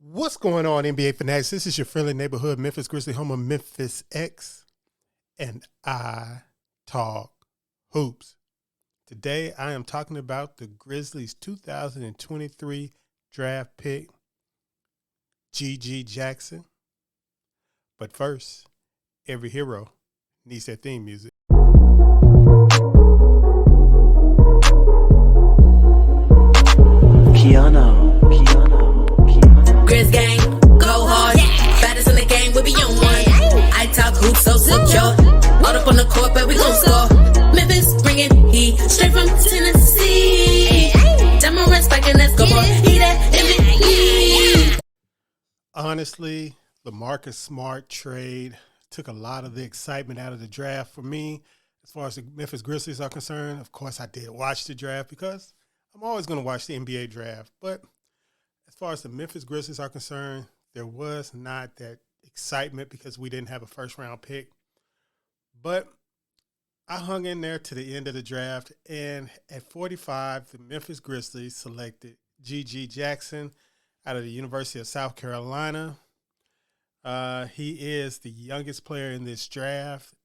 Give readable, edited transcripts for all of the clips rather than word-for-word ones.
What's going on, NBA fanatics? This is your friendly neighborhood Memphis Grizzly, home of Memphis X, and I talk hoops. Today, I am talking about the Grizzlies' 2023 draft pick, G.G. Jackson. But first, every hero needs their theme music. KeyAno. Grizz gang, go hard. Baddest in the game, we be on one. I talk hoops so secure. All up on the court, but we gon' score. Memphis bringing heat straight from Tennessee. Demarest back and let's go for he that MVP. Honestly, the Marcus Smart trade took a lot of the excitement out of the draft for me. As far as the Memphis Grizzlies are concerned, of course, I did watch the draft because I'm always going to watch the NBA draft. But as far as the Memphis Grizzlies are concerned, there was not that excitement because we didn't have a first-round pick. But I hung in there to the end of the draft, and at 45, the Memphis Grizzlies selected G.G. Jackson out of the University of South Carolina. He is the youngest player in this draft.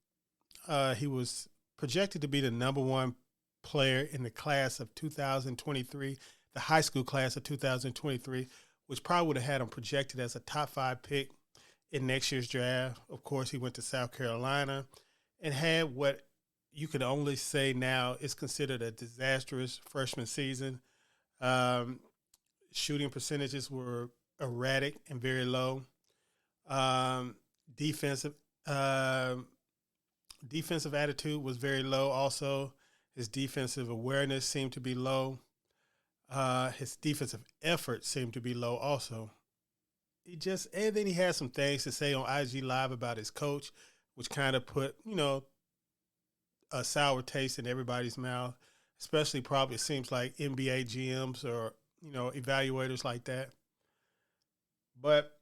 He was projected to be the number one player in the class of 2023, the high school class of 2023, which probably would have had him projected as a top 5 pick in next year's draft. Of course, he went to South Carolina and had what you could only say now is considered a disastrous freshman season. Shooting percentages were erratic and very low. Defensive attitude was very low also. His defensive awareness seemed to be low. His defensive effort seemed to be low also. And then he had some things to say on IG Live about his coach, which kind of put, a sour taste in everybody's mouth, especially probably it seems like NBA GMs or, evaluators like that. But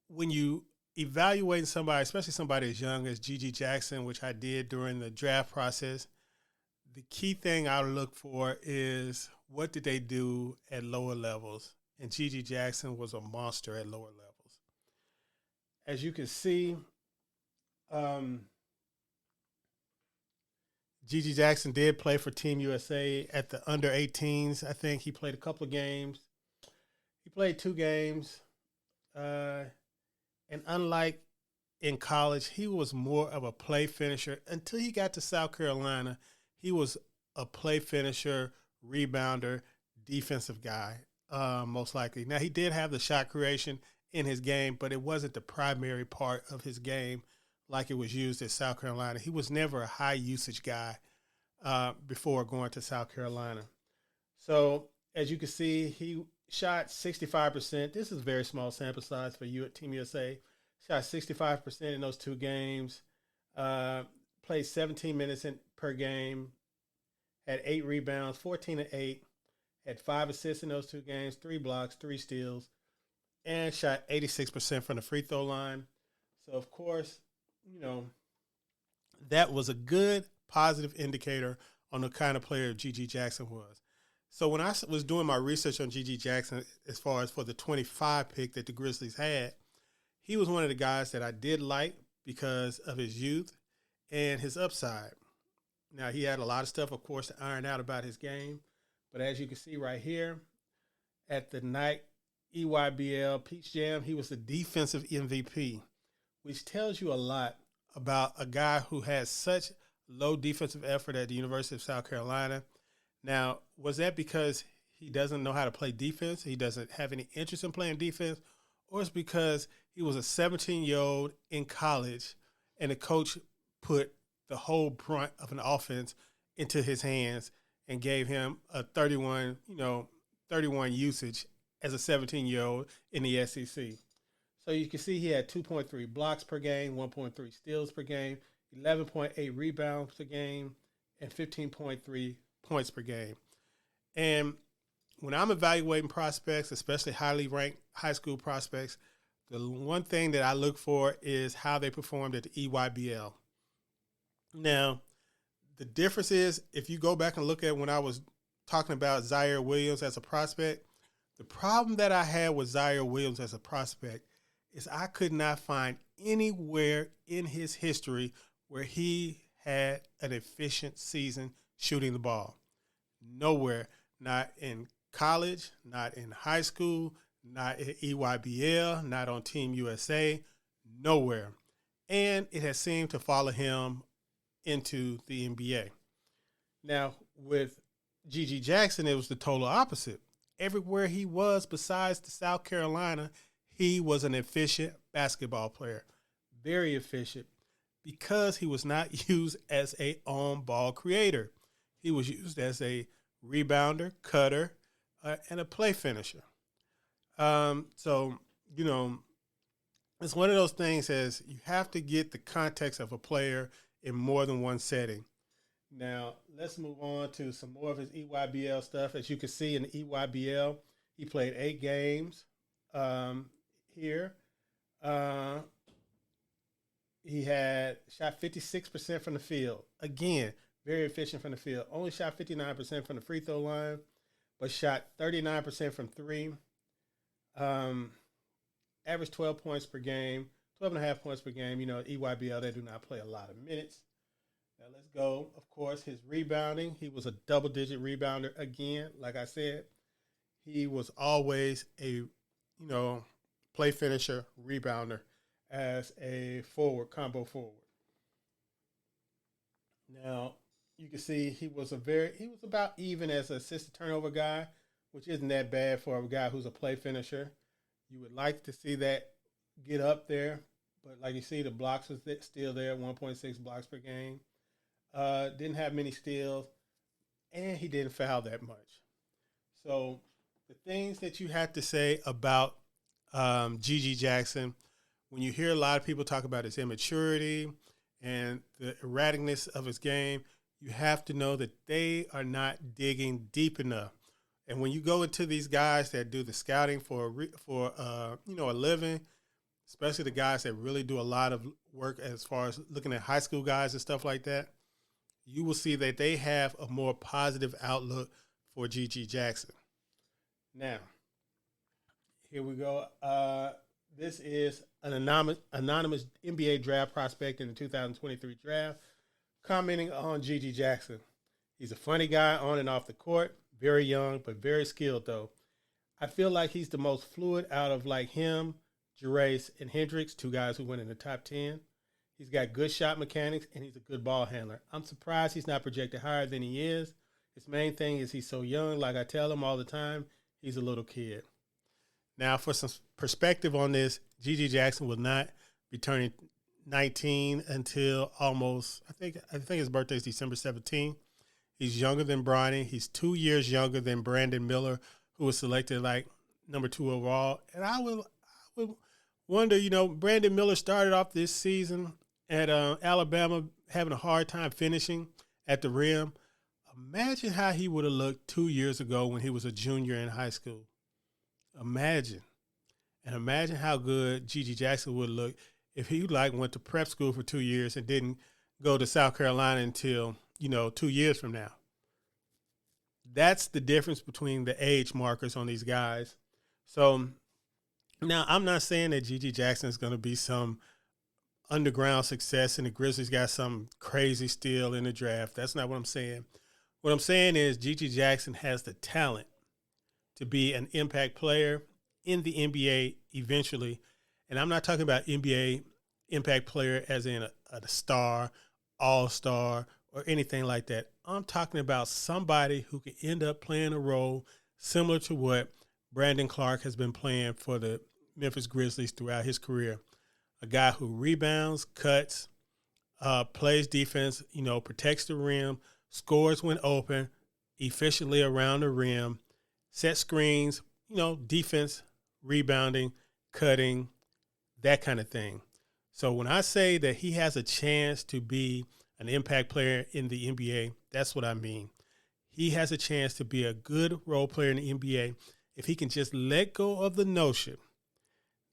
when you evaluate somebody, especially somebody as young as G.G. Jackson, which I did during the draft process, the key thing I look for is what did they do at lower levels? And G.G. Jackson was a monster at lower levels. As you can see, G.G. Jackson did play for Team USA at the under 18s. I think he played a couple of games. He played 2 games. And unlike in college, he was more of a play finisher. Until he got to South Carolina, he was a play finisher, rebounder, defensive guy, most likely. Now, he did have the shot creation in his game, but it wasn't the primary part of his game like it was used at South Carolina. He was never a high-usage guy before going to South Carolina. So, as you can see, he shot 65%. This is a very small sample size for you at Team USA. Shot 65% in those 2 games. Played 17 minutes per game. Had 8 rebounds, 14 and 8. Had 5 assists in those 2 games, 3 blocks, 3 steals. And shot 86% from the free throw line. So, of course, that was a good, positive indicator on the kind of player G.G. Jackson was. So when I was doing my research on G.G. Jackson, as far as for the 25 pick that the Grizzlies had, he was one of the guys that I did like because of his youth and his upside. Now, he had a lot of stuff, of course, to iron out about his game. But as you can see right here, at the night EYBL Peach Jam, he was the defensive MVP, which tells you a lot about a guy who has such low defensive effort at the University of South Carolina. Now, was that because he doesn't know how to play defense? He doesn't have any interest in playing defense? Or it's because he was a 17-year-old in college and the coach put the whole brunt of an offense into his hands and gave him a 31 usage as a 17-year-old in the SEC. So you can see he had 2.3 blocks per game, 1.3 steals per game, 11.8 rebounds per game, and 15.3 points per game. And when I'm evaluating prospects, especially highly ranked high school prospects, the one thing that I look for is how they performed at the EYBL. Now, the difference is if you go back and look at when I was talking about Zaire Williams as a prospect, The problem that I had with Zaire Williams as a prospect is I could not find anywhere in his history where he had an efficient season shooting the ball. Nowhere. Not in college, not in high school, not at EYBL, not on Team USA, nowhere. And it has seemed to follow him into the NBA. Now, with G.G. Jackson, it was the total opposite. Everywhere he was besides the South Carolina, he was an efficient basketball player. Very efficient because he was not used as a on-ball creator. He was used as a rebounder, cutter, and a play finisher. So, you know, it's one of those things as you have to get the context of a player in more than one setting. Now, let's move on to some more of his EYBL stuff. As you can see in the EYBL, he played 8 games here. He shot 56% from the field. Again, very efficient from the field. Only shot 59% from the free throw line, but shot 39% from 3. Averaged 12 points per game, 12.5 points per game. You know, EYBL, they do not play a lot of minutes. Now let's go. Of course, his rebounding. He was a double-digit rebounder again. Like I said, he was always a, play finisher, rebounder as a forward, combo forward. Now, you can see he was about even as an assist turnover guy, which isn't that bad for a guy who's a play finisher. You would like to see that get up there, but like you see, the blocks was still there, 1.6 blocks per game. Didn't have many steals, and he didn't foul that much. So the things that you have to say about G.G. Jackson, when you hear a lot of people talk about his immaturity and the erraticness of his game, you have to know that they are not digging deep enough. And when you go into these guys that do the scouting for a living, especially the guys that really do a lot of work as far as looking at high school guys and stuff like that, you will see that they have a more positive outlook for G.G. Jackson. Now, here we go. This is an anonymous NBA draft prospect in the 2023 draft commenting on G.G. Jackson. He's a funny guy on and off the court, very young, but very skilled, though. I feel like he's the most fluid out of like him, Jerace, and Hendricks, 2 guys who went in the top 10. He's got good shot mechanics, and he's a good ball handler. I'm surprised he's not projected higher than he is. His main thing is he's so young. Like I tell him all the time, he's a little kid. Now, for some perspective on this, G.G. Jackson will not be turning 19 until almost, I think his birthday is December 17th. He's younger than Bronny. He's 2 years younger than Brandon Miller, who was selected like number 2 overall. And I would wonder, Brandon Miller started off this season at Alabama having a hard time finishing at the rim. Imagine how he would have looked 2 years ago when he was a junior in high school. Imagine. And imagine how good G.G. Jackson would look if he went to prep school for 2 years and didn't go to South Carolina until, 2 years from now. That's the difference between the age markers on these guys. So now I'm not saying that G.G. Jackson is going to be some underground success and the Grizzlies got some crazy steal in the draft. That's not what I'm saying. What I'm saying is G.G. Jackson has the talent to be an impact player in the NBA eventually. And I'm not talking about NBA impact player as in a star, all-star, or anything like that. I'm talking about somebody who can end up playing a role similar to what Brandon Clark has been playing for the Memphis Grizzlies throughout his career. A guy who rebounds, cuts, plays defense, protects the rim, scores when open, efficiently around the rim, set screens, defense, rebounding, cutting, that kind of thing. So when I say that he has a chance to be an impact player in the NBA, that's what I mean. He has a chance to be a good role player in the NBA if he can just let go of the notion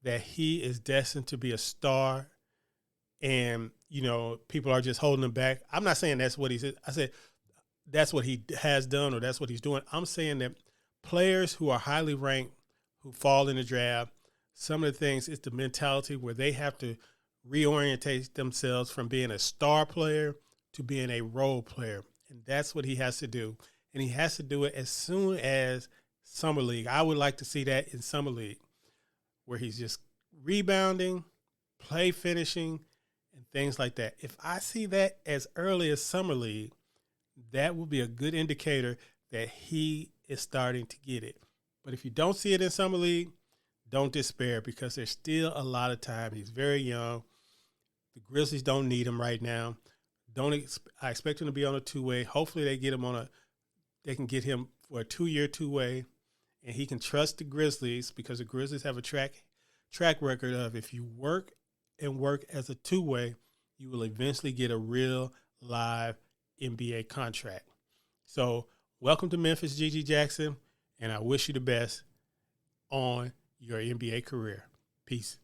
that he is destined to be a star and, people are just holding him back. I'm not saying that's what he said. I said that's what he has done or that's what he's doing. I'm saying that players who are highly ranked who fall in the draft, some of the things is the mentality where they have to reorientate themselves from being a star player to being a role player. And that's what he has to do. And he has to do it as soon as Summer League. I would like to see that in Summer League, where he's just rebounding, play finishing, and things like that. If I see that as early as Summer League, that will be a good indicator that he is starting to get it. But if you don't see it in Summer League, don't despair, because there's still a lot of time. He's very young. The Grizzlies don't need him right now. I expect him to be on a two-way. Hopefully they can get him for a 2-year two-way, and he can trust the Grizzlies, because the Grizzlies have a track record of, if you work and work as a two-way, you will eventually get a real live NBA contract. So welcome to Memphis, GG Jackson, and I wish you the best on your NBA career. Peace.